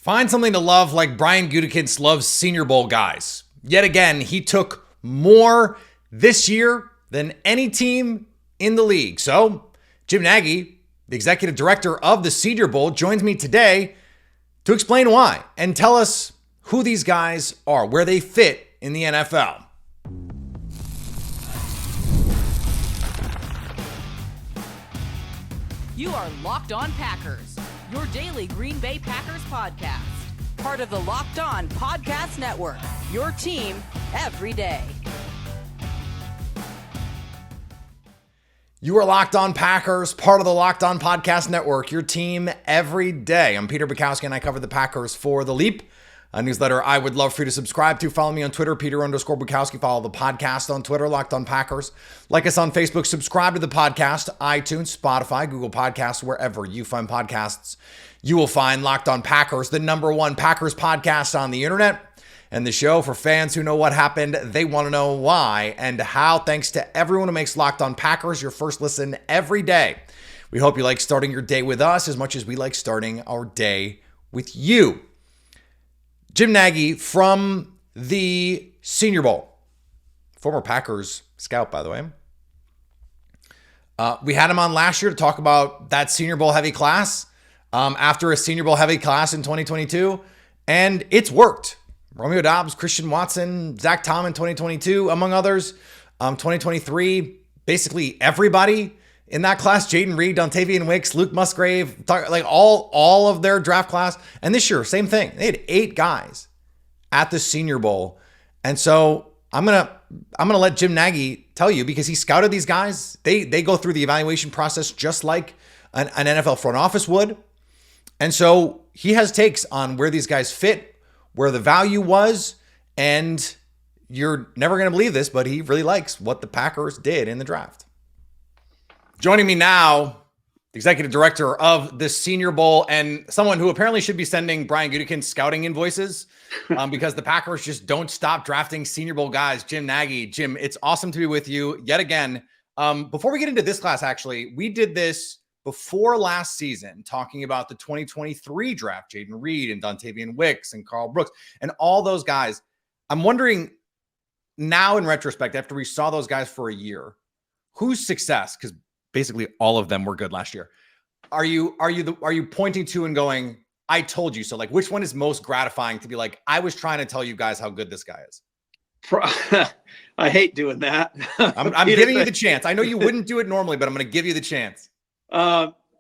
Find something to love like Brian Gutekunst loves Senior Bowl guys. Yet again, he took more this year than any team in the league. So, Jim Nagy, the executive director of the Senior Bowl, joins me today to explain why and tell us who these guys are, where they fit in the NFL. You are Locked On Packers, your daily Green Bay Packers podcast. Part of the Locked On Podcast Network, your team every day. You are Locked On Packers, part of the Locked On Podcast Network, your team every day. I'm Peter Bukowski, and I cover the Packers for The Leap, a newsletter I would love for you to subscribe to. Follow me on Twitter, Peter_Bukowski. Follow the podcast on Twitter, Locked On Packers. Like us on Facebook. Subscribe to the podcast, iTunes, Spotify, Google Podcasts, wherever you find podcasts. You will find Locked On Packers, the #1 Packers podcast on the internet, and the show for fans who know what happened, they want to know why and how. Thanks to everyone who makes Locked On Packers your first listen every day. We hope you like starting your day with us as much as we like starting our day with you. Jim Nagy from the Senior Bowl, former Packers scout, by the way. We had him on last year to talk about that Senior Bowl heavy class after a Senior Bowl heavy class in 2022, and it's worked. Romeo Doubs, Christian Watson, Zach Tom in 2022, among others. 2023, basically everybody in that class, Jaden Reed, Dontavian Wicks, Luke Musgrave, like all of their draft class. And this year, same thing. They had 8 guys at the Senior Bowl. And so I'm gonna let Jim Nagy tell you, because he scouted these guys. They go through the evaluation process just like an NFL front office would. And so he has takes on where these guys fit, where the value was, and you're never going to believe this, but he really likes what the Packers did in the draft. Joining me now, the executive director of the Senior Bowl, and someone who apparently should be sending Brian Gutekunst scouting invoices because the Packers just don't stop drafting Senior Bowl guys, Jim Nagy. Jim, it's awesome to be with you yet again. Before we get into this class, actually, we did this before last season, talking about the 2023 draft, Jaden Reed and Dontavian Wicks and Carl Brooks and all those guys. I'm wondering now in retrospect, after we saw those guys for a year, whose success, because basically all of them were good last year, are you pointing to and going, I told you so? Like, which one is most gratifying to be like, I was trying to tell you guys how good this guy is? I hate doing that. I'm giving you the chance. I know you wouldn't do it normally, but I'm going to give you the chance.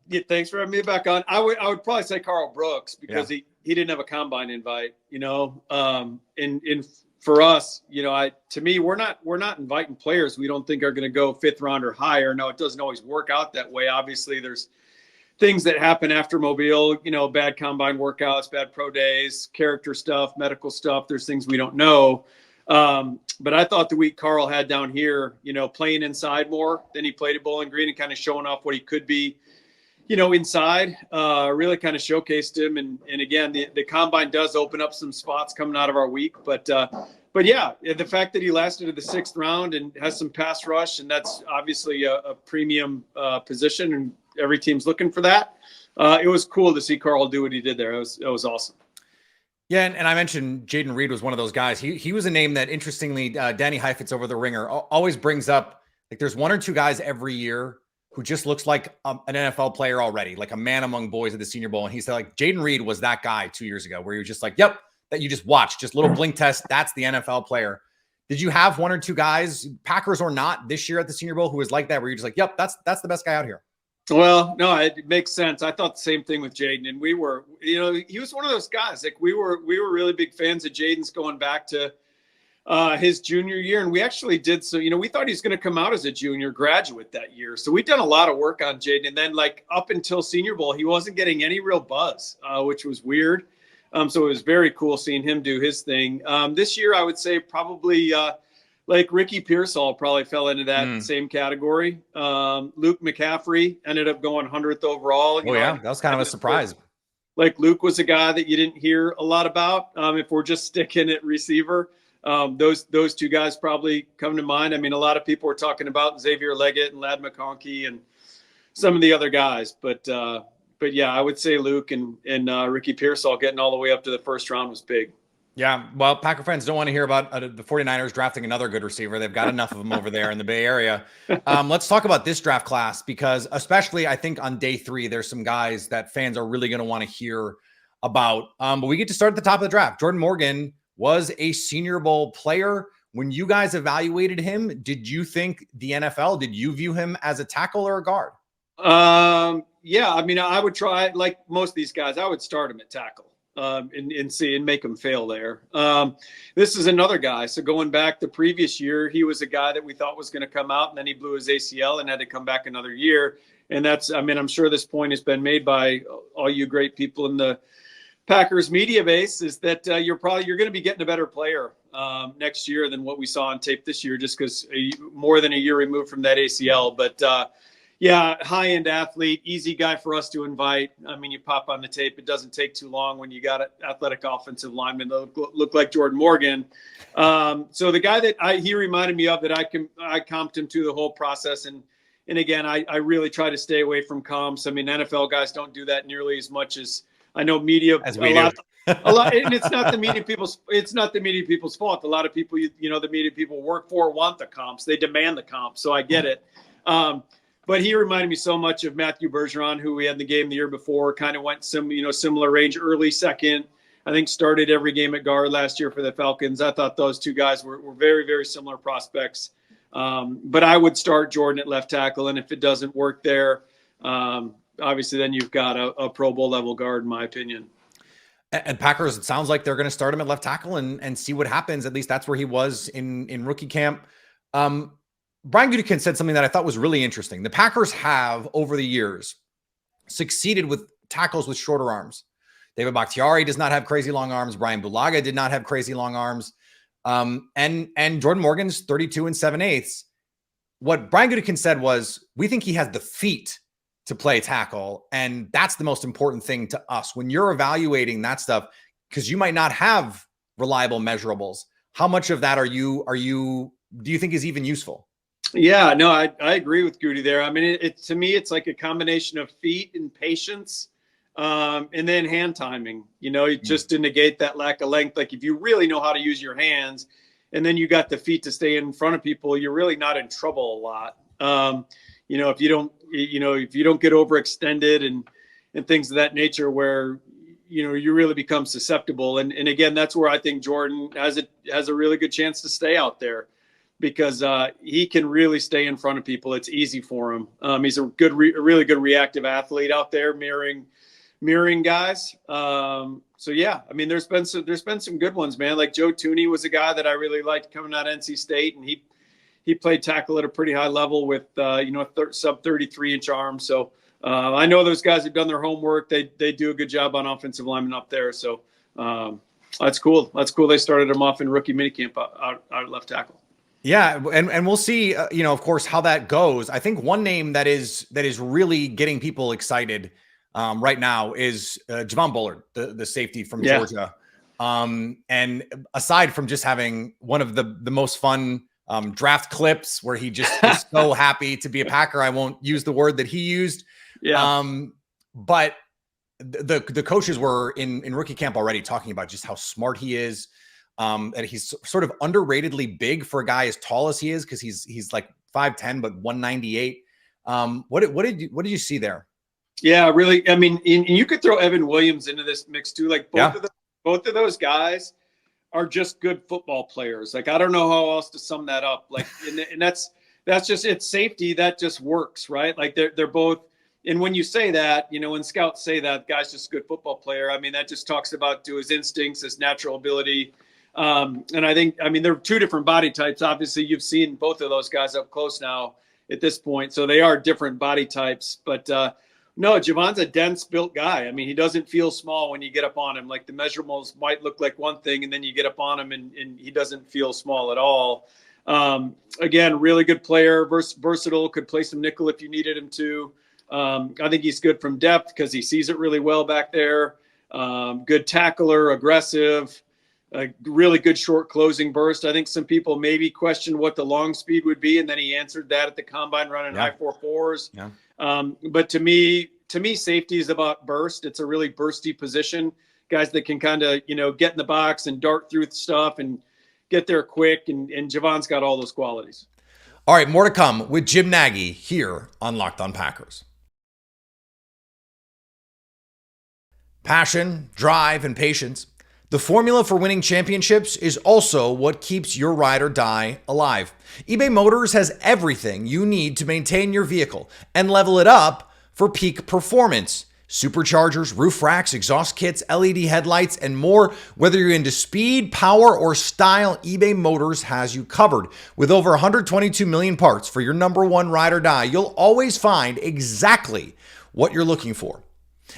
Yeah, thanks for having me back on. I would probably say Carl Brooks, because he didn't have a combine invite, and for us, to me, we're not inviting players we don't think are going to go 5th round or higher. No, it doesn't always work out that way. Obviously, there's things that happen after Mobile, bad combine workouts, bad pro days, character stuff, medical stuff. There's things we don't know. But I thought the week Carl had down here, playing inside more than he played at Bowling Green and kind of showing off what he could be, inside, really kind of showcased him. And again, the combine does open up some spots coming out of our week, but yeah, the fact that he lasted to the 6th round and has some pass rush, and that's obviously a premium position, and every team's looking for that. It was cool to see Carl do what he did there. It was awesome. Yeah, and I mentioned Jaden Reed was one of those guys. He was a name that, interestingly, Danny Heifetz over the Ringer always brings up. Like, there's 1 or 2 guys every year who just looks like an NFL player already, like a man among boys at the Senior Bowl. And he said, like, Jaden Reed was that guy 2 years ago where you were just like, yep, that you just watched, just little blink test. That's the NFL player. Did you have 1 or 2 guys, Packers or not, this year at the Senior Bowl who was like that, where you're just like, yep, that's the best guy out here? Well, no, it makes sense. I thought the same thing with Jaden, and we were, he was one of those guys. Like, we were really big fans of Jaden's going back to his junior year, and we actually did. So, we thought he was going to come out as a junior graduate that year. So we've done a lot of work on Jaden, and then like up until Senior Bowl, he wasn't getting any real buzz, which was weird. So it was very cool seeing him do his thing. This year, I would say probably. Like Ricky Pearsall probably fell into that same category. Luke McCaffrey ended up going 100th overall. That was kind of a surprise. Like, Luke was a guy that you didn't hear a lot about. If we're just sticking at receiver, those 2 guys probably come to mind. I mean, a lot of people were talking about Xavier Leggett and Ladd McConkey and some of the other guys, but yeah, I would say Luke and Ricky Pearsall getting all the way up to the first round was big. Yeah, well, Packer fans don't want to hear about the 49ers drafting another good receiver. They've got enough of them over there in the Bay Area. Let's talk about this draft class, because especially I think on day 3, there's some guys that fans are really going to want to hear about. But we get to start at the top of the draft. Jordan Morgan was a Senior Bowl player. When you guys evaluated him, did you think the NFL, did you view him as a tackle or a guard? Yeah, I mean, I would try, like most of these guys, I would start him at tackle. And see and make him fail there. This is another guy. So going back the previous year, he was a guy that we thought was going to come out, and then he blew his ACL and had to come back another year. And that's, I mean, I'm sure this point has been made by all you great people in the Packers media base, is that you're going to be getting a better player next year than what we saw on tape this year, just because more than a year removed from that ACL. But yeah, high-end athlete, easy guy for us to invite. I mean, you pop on the tape, it doesn't take too long when you got an athletic offensive lineman that look like Jordan Morgan. So the guy that he reminded me of, that I comped him to the whole process. And again, I really try to stay away from comps. I mean, NFL guys don't do that nearly as much as I know media. As we do. A lot, and it's not the media people's fault. A lot of people, the media people work for want the comps. They demand the comps. So I get it. But he reminded me so much of Matthew Bergeron, who we had in the game the year before, kind of went similar range, early second. I think started every game at guard last year for the Falcons. I thought those two guys were very, very similar prospects. But I would start Jordan at left tackle. And if it doesn't work there, obviously then you've got a Pro Bowl level guard, in my opinion. And Packers, it sounds like they're going to start him at left tackle and see what happens. At least that's where he was in rookie camp. Brian Gutekunst said something that I thought was really interesting. The Packers have, over the years, succeeded with tackles with shorter arms. David Bakhtiari does not have crazy long arms. Brian Bulaga did not have crazy long arms. And Jordan Morgan's 32 7/8. What Brian Gutekunst said was, we think he has the feet to play tackle, and that's the most important thing to us. When you're evaluating that stuff, because you might not have reliable measurables, how much of that do you think is even useful? Yeah, no, I agree with Goody there. I mean, to me, it's like a combination of feet and patience, and then hand timing, just to negate that lack of length. Like if you really know how to use your hands and then you got the feet to stay in front of people, you're really not in trouble a lot. If you don't get overextended and things of that nature where, you really become susceptible. And again, that's where I think Jordan has a really good chance to stay out there, because he can really stay in front of people. It's easy for him. He's a really good reactive athlete out there, mirroring guys. So yeah, I mean, there's been some good ones, man. Like Joe Tooney was a guy that I really liked coming out of NC State, and he played tackle at a pretty high level with sub 33-inch arms. So I know those guys have done their homework. They do a good job on offensive linemen up there. So that's cool. That's cool. They started him off in rookie minicamp out at left tackle. Yeah, and we'll see, of course, how that goes. I think one name that is really getting people excited right now is Javon Bullard, the safety from Georgia. And aside from just having one of the most fun draft clips where he just is so happy to be a Packer, I won't use the word that he used. Yeah. But the coaches were in rookie camp already talking about just how smart he is. And he's sort of underratedly big for a guy as tall as he is, because he's like 5'10", but 198. What did you see there? Yeah, really. I mean, and you could throw Evan Williams into this mix too. Like both of those guys are just good football players. Like I don't know how else to sum that up. Like, and that's just, it's safety that just works, right? Like they're both. And when you say that, when scouts say that guy's just a good football player, I mean that just talks about to his instincts, his natural ability. And I think, they're two different body types. Obviously, you've seen both of those guys up close now at this point. So they are different body types. But no, Javon's a dense built guy. I mean, he doesn't feel small when you get up on him. Like the measurables might look like one thing, and then you get up on him and he doesn't feel small at all. Again, really good player, versatile, could play some nickel if you needed him to. I think he's good from depth because he sees it really well back there. Good tackler, aggressive. A really good short closing burst. I think some people maybe questioned what the long speed would be, and then he answered that at the combine running high 4.4s. Yeah. But to me, to me, safety is about burst. It's a really bursty position. Guys that can kind of, get in the box and dart through stuff and get there quick. And Javon's got all those qualities. All right, more to come with Jim Nagy here on Locked On Packers. Passion, drive, and patience. The formula for winning championships is also what keeps your ride or die alive. eBay Motors has everything you need to maintain your vehicle and level it up for peak performance. Superchargers, roof racks, exhaust kits, LED headlights, and more. Whether you're into speed, power, or style, eBay Motors has you covered. With over 122 million parts for your number one ride or die, you'll always find exactly what you're looking for.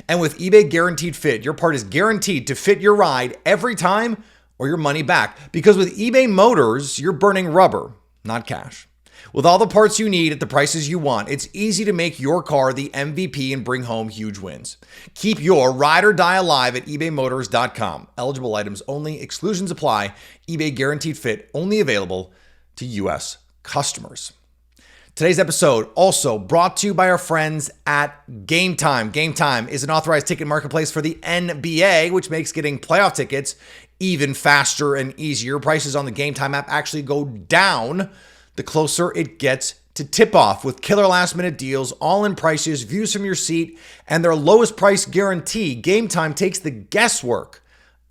And with eBay Guaranteed Fit, your part is guaranteed to fit your ride every time or your money back. Because with eBay Motors, you're burning rubber, not cash. With all the parts you need at the prices you want, it's easy to make your car the MVP and bring home huge wins. Keep your ride or die alive at ebaymotors.com. Eligible items only. Exclusions apply. eBay Guaranteed Fit only available to U.S. customers. Today's episode also brought to you by our friends at Game Time. Game Time is an authorized ticket marketplace for the NBA, which makes getting playoff tickets even faster and easier. Prices on the Game Time app actually go down the closer it gets to tip-off, with killer last-minute deals, all-in prices, views from your seat, and their lowest price guarantee. Game Time takes the guesswork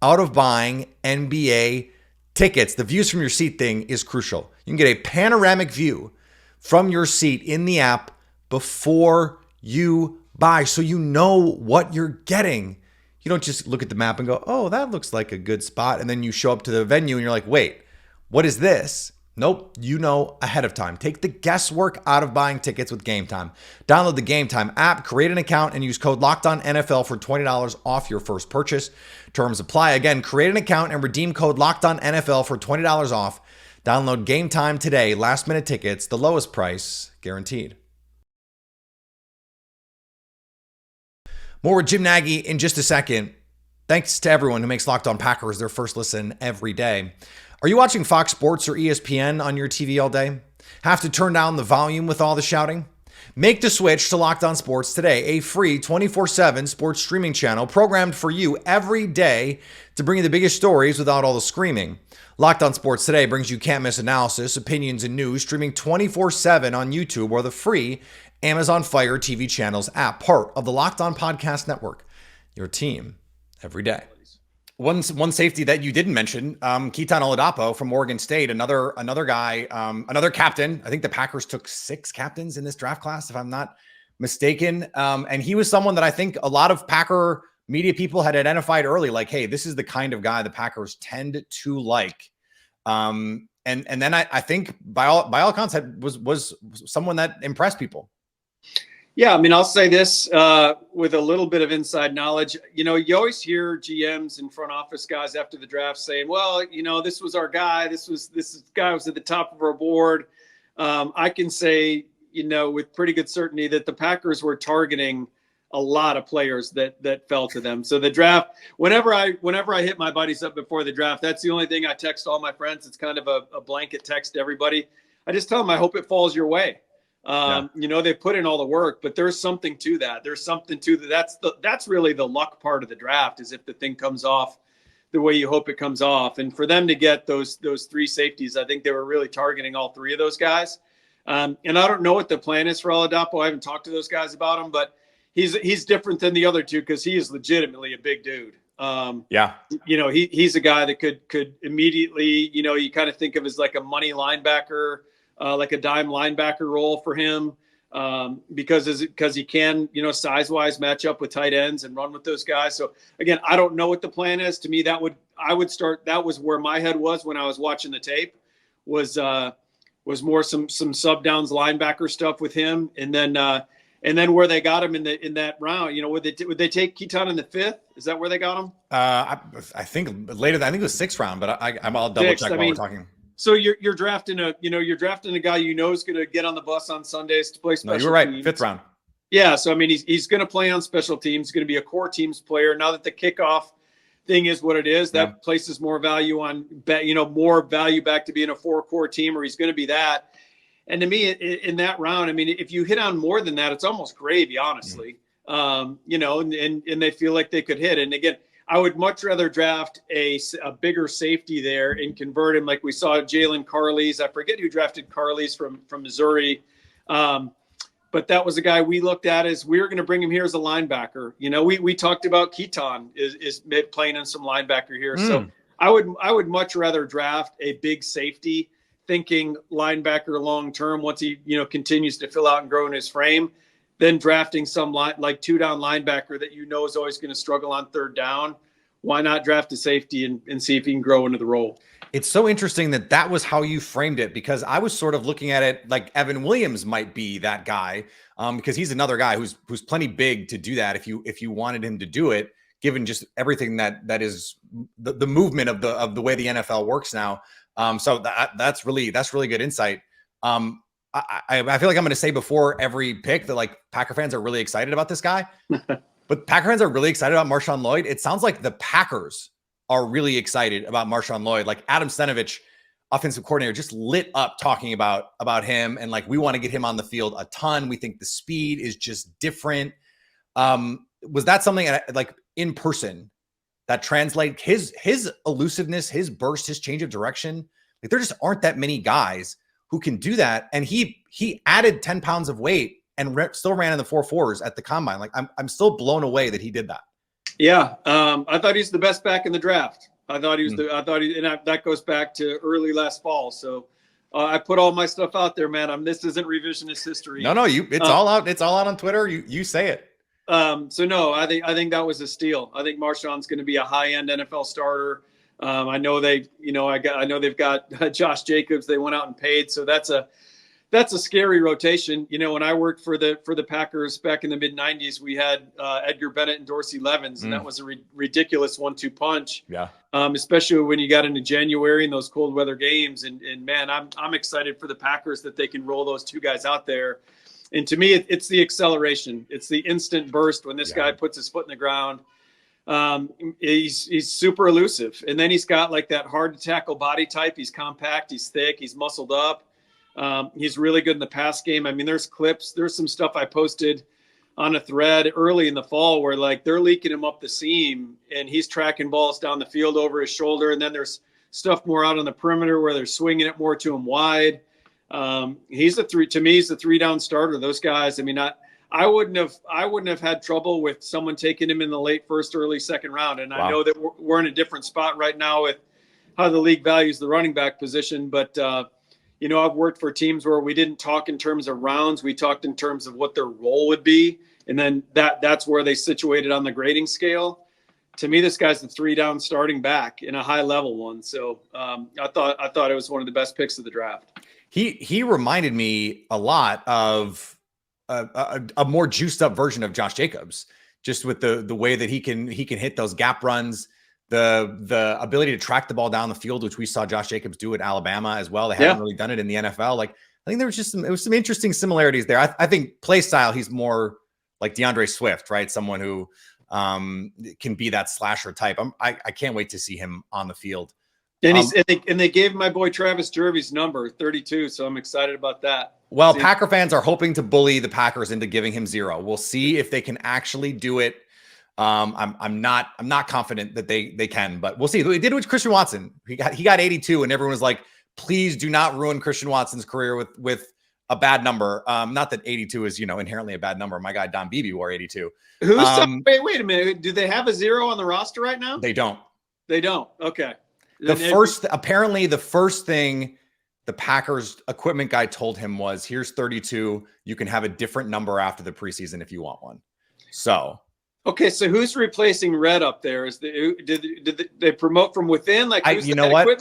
out of buying NBA tickets. The views from your seat thing is crucial. You can get a panoramic view from your seat in the app before you buy, so you know what you're getting. You don't just look at the map and go, oh, that looks like a good spot, and then you show up to the venue and you're like, wait, what is this? Nope, you know ahead of time. Take the guesswork out of buying tickets with Game Time. Download the Game Time app, create an account, and use code LOCKEDONNFL for $20 off your first purchase. Terms apply. Again, create an account and redeem code LOCKEDONNFL for $20 off. Download Game Time today. Last-minute tickets, the lowest price guaranteed. More with Jim Nagy in just a second. Thanks to everyone who makes Locked On Packers their first listen every day. Are you watching Fox Sports or ESPN on your TV all day? Have to turn down the volume with all the shouting? Make the switch to Locked On Sports today, a free 24/7 sports streaming channel programmed for you every day to bring you the biggest stories without all the screaming. Locked On Sports Today brings you can't-miss analysis, opinions, and news, streaming 24/7 on YouTube or the free Amazon Fire TV channels app, part of the Locked On Podcast Network. Your team every day. One safety that you didn't mention, Keaton Oladapo from Oregon State, another guy, another captain. I think the Packers took 6 captains in this draft class, if I'm not mistaken. And he was someone that I think a lot of Packer media people had identified early, like, hey, this is the kind of guy the Packers tend to like. And then I think by all accounts was someone that impressed people. Yeah, I mean, I'll say this with a little bit of inside knowledge. You always hear GMs and front office guys after the draft saying, well, this was our guy. This guy was at the top of our board. I can say, with pretty good certainty that the Packers were targeting a lot of players that fell to them. So the draft, whenever I hit my buddies up before the draft, that's the only thing I text all my friends. It's kind of a blanket text to everybody. I just tell them, I hope it falls your way. They put in all the work, but there's something to that. There's something to that. That's really the luck part of the draft, is if the thing comes off the way you hope it comes off. And for them to get those 3 safeties, I think they were really targeting all 3 of those guys. And I don't know what the plan is for Oladapo. I haven't talked to those guys about him, but he's different than the other 2 because he is legitimately a big dude. He's a guy that could immediately, you kind of think of as like a money linebacker, like a dime linebacker role for him, because he can, size-wise match up with tight ends and run with those guys. So again, I don't know what the plan is. To me, that was where my head was when I was watching the tape, was more some sub downs linebacker stuff with him. And then where they got him in that round, would they take Keaton in the 5th? Is that where they got him? I think later. I think it was 6th round, but I'll double check while we're talking. So you're drafting a guy is going to get on the bus on Sundays to play special teams. No, you're right. 5th round. Yeah. So, I mean, he's going to play on special teams. He's going to be a core teams player. Now that the kickoff thing is what it is, that places more value on, more value back to being a 4-core team, or he's going to be that. And to me, in that round, I mean, if you hit on more than that, it's almost gravy, honestly. and they feel like they could hit. And again, I would much rather draft a bigger safety there and convert him like we saw Jalen Carleys. I forget who drafted Carleys from Missouri. But that was a guy we looked at as we were going to bring him here as a linebacker. We talked about Keaton is playing in some linebacker here. So I would much rather draft a big safety, thinking linebacker long term once he continues to fill out and grow in his frame, than drafting some like 2-down linebacker that is always going to struggle on 3rd down. Why not draft a safety and see if he can grow into the role? It's so interesting that was how you framed it, because I was sort of looking at it like Evan Williams might be that guy, because he's another guy who's plenty big to do that if you wanted him to do it, given just everything that is the movement of the way the NFL works now. So that's really good insight. I feel like I'm going to say before every pick that like Packer fans are really excited about this guy, but Packer fans are really excited about MarShawn Lloyd. It sounds like the Packers are really excited about MarShawn Lloyd. Like Adam Stenavich, offensive coordinator, just lit up talking about him. And like, we want to get him on the field a ton. We think the speed is just different. Was that something like in person that translate his elusiveness, his burst, his change of direction? Like there just aren't that many guys who can do that. And he added 10 pounds of weight and still ran in the 4.4s at the combine. Like I'm still blown away that he did that. Yeah, I thought he's the best back in the draft. I thought he was that goes back to early last fall. So I put all my stuff out there, man. This isn't revisionist history. No, it's all out. It's all out on Twitter. You say it. So no, I think that was a steal. I think Marshawn's going to be a high-end NFL starter. I know they've got Josh Jacobs. They went out and paid, so that's a scary rotation. When I worked for the Packers back in the mid '90s, we had Edgar Bennett and Dorsey Levens, and that was a ridiculous 1-2 punch. Yeah. Especially when you got into January and those cold weather games. And man, I'm excited for the Packers that they can roll those two guys out there. And to me, it's the acceleration. It's the instant burst when this guy puts his foot in the ground. He's super elusive, and then he's got like that hard to tackle body type. He's compact. He's thick. He's muscled up. He's really good in the pass game. I mean, there's some stuff I posted on a thread early in the fall where like they're leaking him up the seam and he's tracking balls down the field over his shoulder. And then there's stuff more out on the perimeter where they're swinging it more to him wide. He's the 3-down starter. Those guys, I mean, I wouldn't have had trouble with someone taking him in the late first, early second round. And I know that we're in a different spot right now with how the league values the running back position, but I've worked for teams where we didn't talk in terms of rounds. We talked in terms of what their role would be. And then that's where they situated on the grading scale. To me, this guy's the 3-down starting back in a high level one. So I thought it was one of the best picks of the draft. He reminded me a lot of a more juiced up version of Josh Jacobs, just with the way that he can hit those gap runs, the ability to track the ball down the field, which we saw Josh Jacobs do at Alabama as well. They haven't really done it in the NFL. Like I think there was some interesting similarities there. I think play style, he's more like DeAndre Swift, right? Someone who can be that slasher type. I can't wait to see him on the field. And they gave my boy Travis Jervey's number 32, so I'm excited about that. Well, Packer fans are hoping to bully the Packers into giving him 0. We'll see if they can actually do it. I'm not confident that they can, but we'll see. They did it with Christian Watson. He got 82, and everyone was like, "Please do not ruin Christian Watson's career with a bad number." Not that 82 is inherently a bad number. My guy Don Beebe wore 82. Wait a minute. Do they have a 0 on the roster right now? They don't. They don't. Okay. Apparently the first thing the Packers equipment guy told him was, "Here's 32. You can have a different number after the preseason if you want one." So. Okay, so who's replacing Red up there? Did they promote from within? Like, who's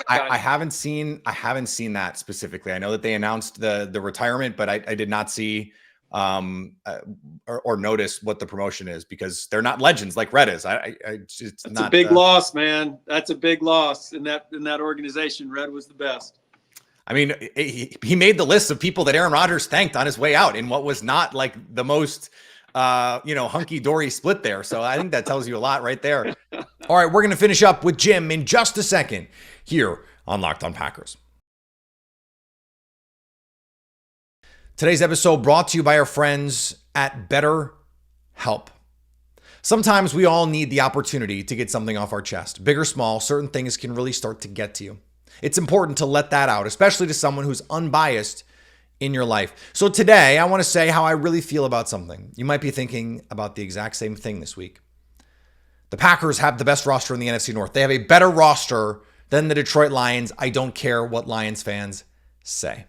I haven't seen that specifically. I know that they announced the retirement, but I did not see or notice what the promotion is, because they're not legends like Red is. It's not a big loss, man. That's a big loss in that organization. Red was the best. I mean, he made the list of people that Aaron Rodgers thanked on his way out in what was not like the most hunky-dory split there. So I think that tells you a lot right there. All right, we're going to finish up with Jim in just a second here on Locked On Packers. Today's episode brought to you by our friends at BetterHelp. Sometimes we all need the opportunity to get something off our chest. Big or small, certain things can really start to get to you. It's important to let that out, especially to someone who's unbiased in your life. So today, I want to say how I really feel about something. You might be thinking about the exact same thing this week. The Packers have the best roster in the NFC North. They have a better roster than the Detroit Lions. I don't care what Lions fans say.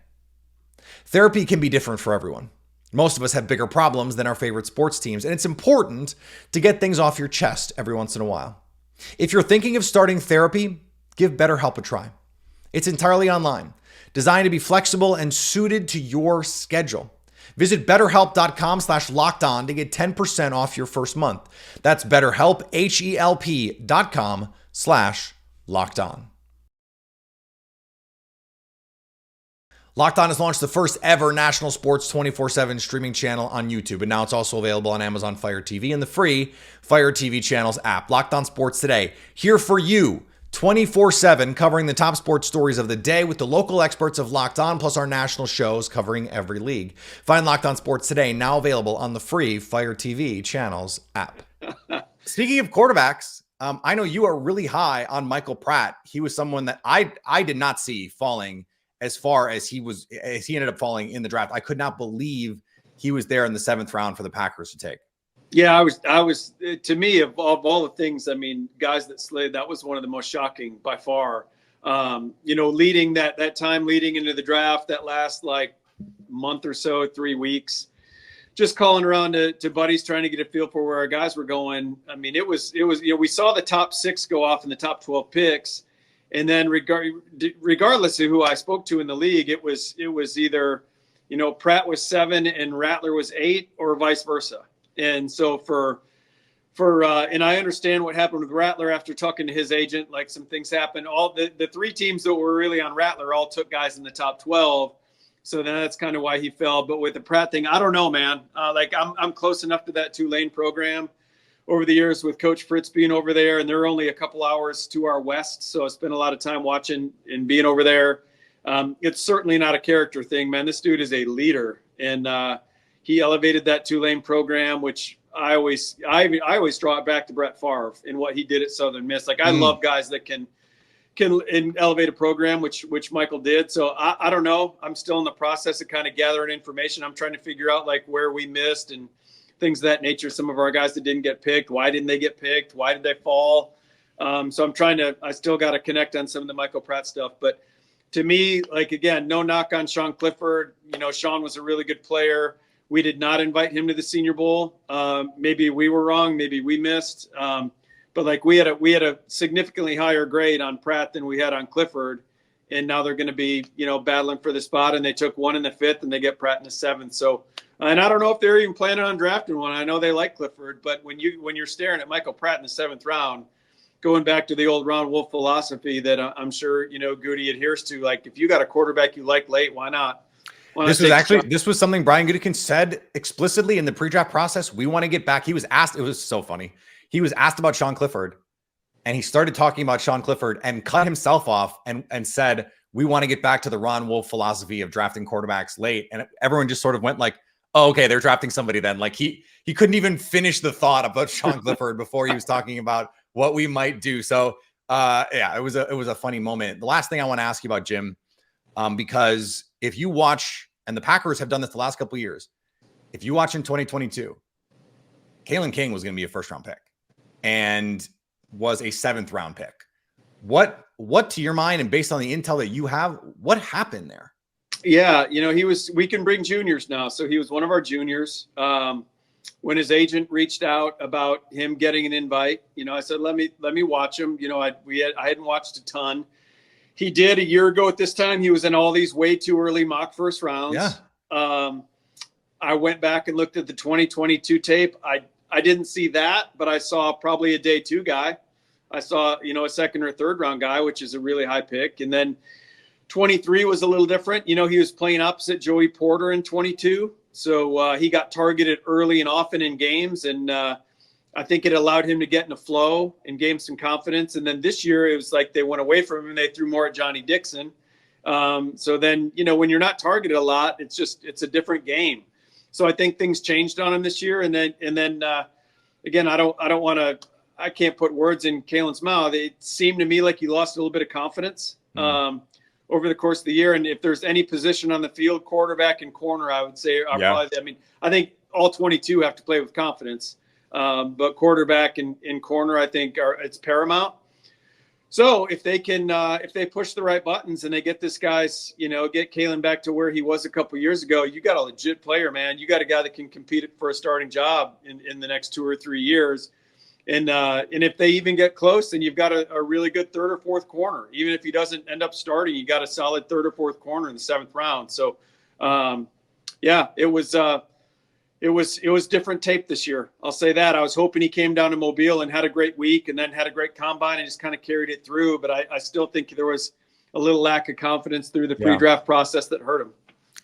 Therapy can be different for everyone. Most of us have bigger problems than our favorite sports teams, and it's important to get things off your chest every once in a while. If you're thinking of starting therapy, give BetterHelp a try. It's entirely online, designed to be flexible and suited to your schedule. Visit betterhelp.com/lockedon to get 10% off your first month. That's BetterHelp, HELP.com/lockedon. Locked On has launched the first ever national sports 24/7 streaming channel on YouTube, and now it's also available on Amazon Fire TV and the free Fire TV channels app. Locked On Sports Today, here for you 24/7, covering the top sports stories of the day with the local experts of Locked On, plus our national shows covering every league. Find Locked On Sports Today, now available on the free Fire TV channels app. Speaking of quarterbacks, I know you are really high on Michael Pratt. He was someone that I did not see falling as far as he ended up falling in the draft. I could not believe he was there in the 7th round for the Packers to take. Yeah, I was, to me, of all the things, I mean, guys that slid, that was one of the most shocking by far. Leading that time leading into the draft, that last like month or so, 3 weeks, just calling around to buddies, trying to get a feel for where our guys were going. I mean, it was, we saw the top 6 go off in the top 12 picks. And then regardless of who I spoke to in the league, it was either, Pratt was 7 and Rattler was 8, or vice versa. And so and I understand what happened with Rattler after talking to his agent, like some things happened. All the 3 teams that were really on Rattler all took guys in the top 12. So then that's kind of why he fell. But with the Pratt thing, I don't know, man. I'm close enough to that Tulane program over the years with Coach Fritz being over there, and they're only a couple hours to our west. So I spent a lot of time watching and being over there. It's certainly not a character thing, man. This dude is a leader, and he elevated that Tulane program, which I always draw it back to Brett Favre and what he did at Southern Miss. Like I love guys that can elevate a program, which Michael did. So I don't know. I'm still in the process of kind of gathering information. I'm trying to figure out like where we missed and things of that nature. Some of our guys that didn't get picked, why didn't they get picked? Why did they fall? So I still got to connect on some of the Michael Pratt stuff. But to me, like, again, no knock on Sean Clifford. Sean was a really good player. We did not invite him to the Senior Bowl. Maybe we were wrong. Maybe we missed. But like we had a significantly higher grade on Pratt than we had on Clifford. And now they're going to be, battling for the spot. And they took one in the 5th and they get Pratt in the 7th. So, and I don't know if they're even planning on drafting one. I know they like Clifford, but when you're staring at Michael Pratt in the 7th round, going back to the old Ron Wolf philosophy that I'm sure, Goody adheres to, like if you got a quarterback you like late, why not? This was something Brian Gutekunst said explicitly in the pre-draft process. We want to get back. He was asked, it was so funny. He was asked about Sean Clifford, and he started talking about Sean Clifford and cut himself off and said, we want to get back to the Ron Wolf philosophy of drafting quarterbacks late. And everyone just sort of went like, oh, okay, they're drafting somebody then. Like he couldn't even finish the thought about Sean Clifford before he was talking about what we might do. So it was a funny moment. The last thing I want to ask you about, Jim, because if you watch, and the Packers have done this the last couple of years, if you watch in 2022, Kalen King was going to be a 1st-round pick and was a 7th round pick. What to your mind, and based on the intel that you have, what happened there? Yeah, we can bring juniors now. So he was one of our juniors. When his agent reached out about him getting an invite, I said, let me watch him. I hadn't watched a ton. He did a year ago at this time. He was in all these way too early mock 1st rounds. Yeah. I went back and looked at the 2022 tape. I didn't see that, but I saw probably a day 2 guy. I saw, a 2nd or 3rd round guy, which is a really high pick. And then 23 was a little different. He was playing opposite Joey Porter in 22. So he got targeted early and often in games. And I think it allowed him to get in a flow and gain some confidence. And then this year, it was like they went away from him and they threw more at Johnny Dixon. So then, when you're not targeted a lot, it's a different game. So I think things changed on him this year. And then again, I can't put words in Kalen's mouth. It seemed to me like he lost a little bit of confidence over the course of the year. And if there's any position on the field, quarterback and corner, I would say, I think all 22 have to play with confidence. But quarterback and corner, I think it's paramount. So if they can, if they push the right buttons and they get this guy's, get Kalen back to where he was a couple years ago, you got a legit player, man. You got a guy that can compete for a starting job in the next 2 or 3 years. And if they even get close, then you've got a really good third or fourth corner. Even if he doesn't end up starting, you got a solid third or fourth corner in the 7th round. So, it was different tape this year. I'll say that. I was hoping he came down to Mobile and had a great week and then had a great combine and just kind of carried it through. But I still think there was a little lack of confidence through the pre-draft process that hurt him.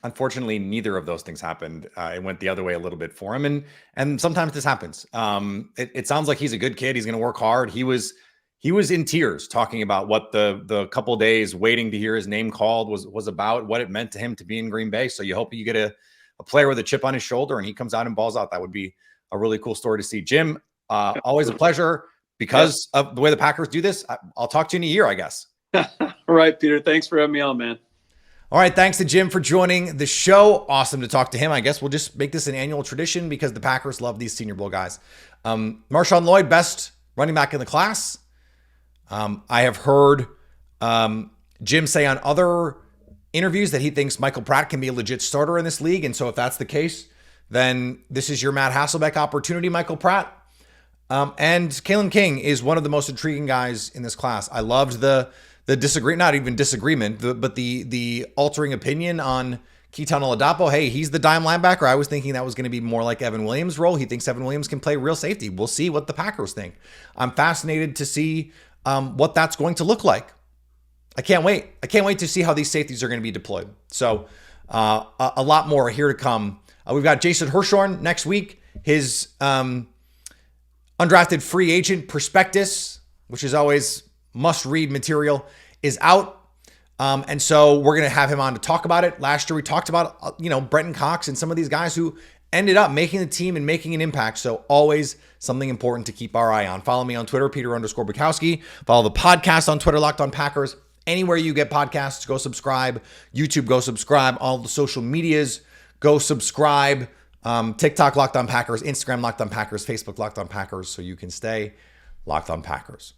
Unfortunately, neither of those things happened. It went the other way a little bit for him. And sometimes this happens. It sounds like he's a good kid. He's going to work hard. He was in tears talking about what the couple days waiting to hear his name called was about, what it meant to him to be in Green Bay. So you hope you get a player with a chip on his shoulder and he comes out and balls out. That would be a really cool story to see. Jim, always a pleasure because of the way the Packers do this. I'll talk to you in a year, I guess. All right, Peter. Thanks for having me on, man. All right. Thanks to Jim for joining the show. Awesome to talk to him. I guess we'll just make this an annual tradition because the Packers love these Senior Bowl guys. MarShawn Lloyd, best running back in the class. I have heard Jim say on other interviews that he thinks Michael Pratt can be a legit starter in this league. And so if that's the case, then this is your Matt Hasselbeck opportunity, Michael Pratt. And Kalen King is one of the most intriguing guys in this class. I loved the disagreement, but the altering opinion on Keaton Oladapo. Hey, he's the dime linebacker. I was thinking that was going to be more like Evan Williams' role. He thinks Evan Williams can play real safety. We'll see what the Packers think. I'm fascinated to see what that's going to look like. I can't wait. I can't wait to see how these safeties are going to be deployed. So a lot more here to come. We've got Jason Hirschhorn next week. His undrafted free agent prospectus, which is always must-read material, is out. And so we're going to have him on to talk about it. Last year we talked about, Brenton Cox and some of these guys who ended up making the team and making an impact. So always something important to keep our eye on. Follow me on Twitter, Peter_Bukowski. Follow the podcast on Twitter, Locked On Packers. Anywhere you get podcasts, go subscribe. YouTube, go subscribe. All the social medias, go subscribe. TikTok, Locked On Packers. Instagram, Locked On Packers. Facebook, Locked On Packers. So you can stay Locked On Packers.